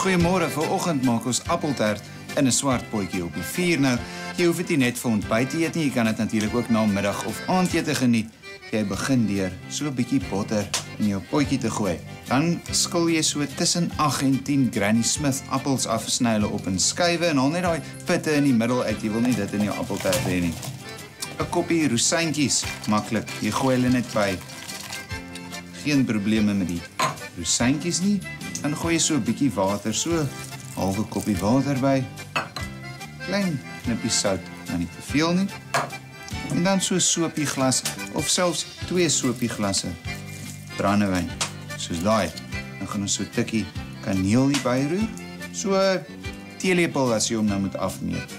Goeiemôre, vanoggend maak ons appeltaart in 'n swart potjie op die vuur. Nou, jy hoef dit nie net vir ontbyt te eet nie, jy kan dit natuurlik ook na middag of aandete geniet. Jy begin deur so 'n bietjie botter in jou potjie te gooi. Dan skil jy so tussen 8 en 10 Granny Smith appels af, sny hulle op in skywe en haal net daai pitte in die middel uit. Jy wil nie dit in jou appeltaart hê nie. 'n Koppie rosientjies, maklik. Jy gooi hulle net by. Geen probleme met die rosientjies nie. Dan gooi jy so 'n bietjie water, so 'n halwe koppie water by. Klein knippie sout, nou nie te veel nie. En dan so 'n sopieglas of selfs 2 sopieglase brandewyn. Soos daai. Dan gaan ons so 'n tikkie kaneel hier byroer. So 'n teelepel as jy hom nou moet afmeet.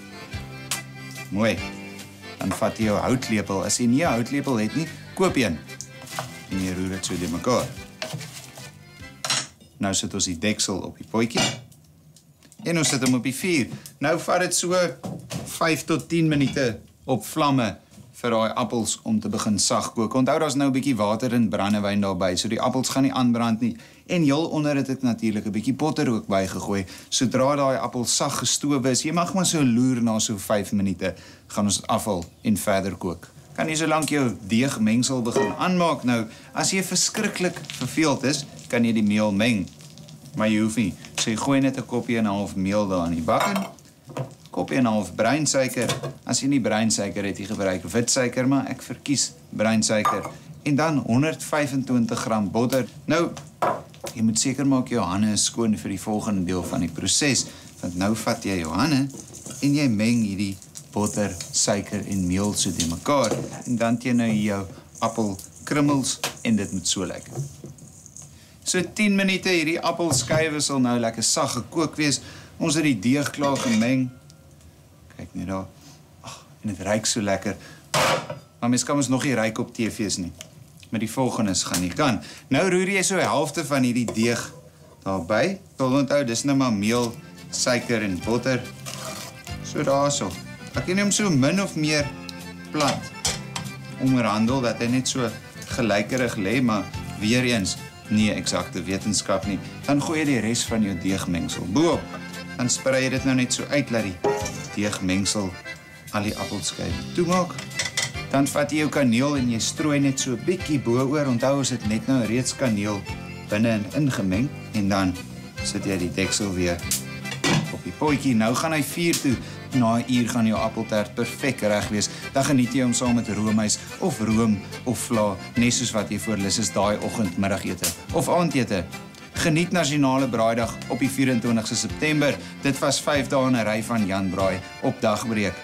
Mooi. Dan vat jy jou houtlepel. As jy nie 'n houtlepel het nie, koop een. En jy roer dit so deur mekaar. Nou sit ons die deksel op die potjie. En ons sit hom op die vuur. Nou vat dit so 5 tot 10 minute op vlamme vir daai appels om te begin sag kook. Onthou daar's nou 'n bietjie water en brandewyn daarbey, so die appels gaan nie aanbrand nie. En heel onder het ek natuurlik 'n bietjie botter ook bygegooi. Sodra daai appels sag gestowe is, jy mag maar so loer na so 5 minute, gaan ons dit afhaal en verder kook. Kan jy solank jou deegmengsel begin aanmaak. Nou, as jy verskriklik verveeld is, kan jy die meel meng. Maar jy hoef nie. So jy gooi net 'n koppie en 'n half meel daar in die bak in. Koppie en 'n half breinsuiker. As jy nie breinsuiker het, jy gebruik witsuiker, maar ek verkies breinsuiker. En dan 125 gram botter. Nou, jy moet seker maak jou hande is skoon vir die volgende deel van die proses, want nou vat jy jou hande en jy meng hierdie botter, suiker en meel so die mekaar. En dan jy nou jou appelkrummels en dit moet so lyk. So 10 minute, hierdie appelskywe sal nou lekker sag gekook wees. Ons het die deeg klaar gemeng. Kyk net daar. En dit ruik so lekker. Maar mens kan ons nog nie ruik op TV's nie. Met die volgendes gaan nie kan. Nou roer jy so die helfte van hierdie deeg daarby. Sal onthou, dis nou maar meel, suiker en botter. So daarso. Ek neem hom so min of meer plat onderhandel, dat hy net so gelykerig lê, maar weer eens, nie eksakte wetenskap nie. Dan gooi jy die res van jou deegmengsel bo-op. Dan sprei jy dit nou net so uit, dat die deegmengsel al die appelskywe toemaak. Dan vat jy jou kaneel en jy strooi net so 'n bietjie bo-oor. Onthou, ons het net nou reeds kaneel binne en ingemeng. En dan sit jy die deksel weer op die potjie. Nou gaan hy vuur toe. Na 'n uur gaan jou appeltaart perfek reg wees. Dan geniet jy hom saam met roomys of room of vla, net soos wat jy voorlus is daai oggend, middagete of aandete. Geniet Nasionale Braaidag op die 24ste September. Dit was 5 dae in 'n ry van Jan Braai op dagbreek.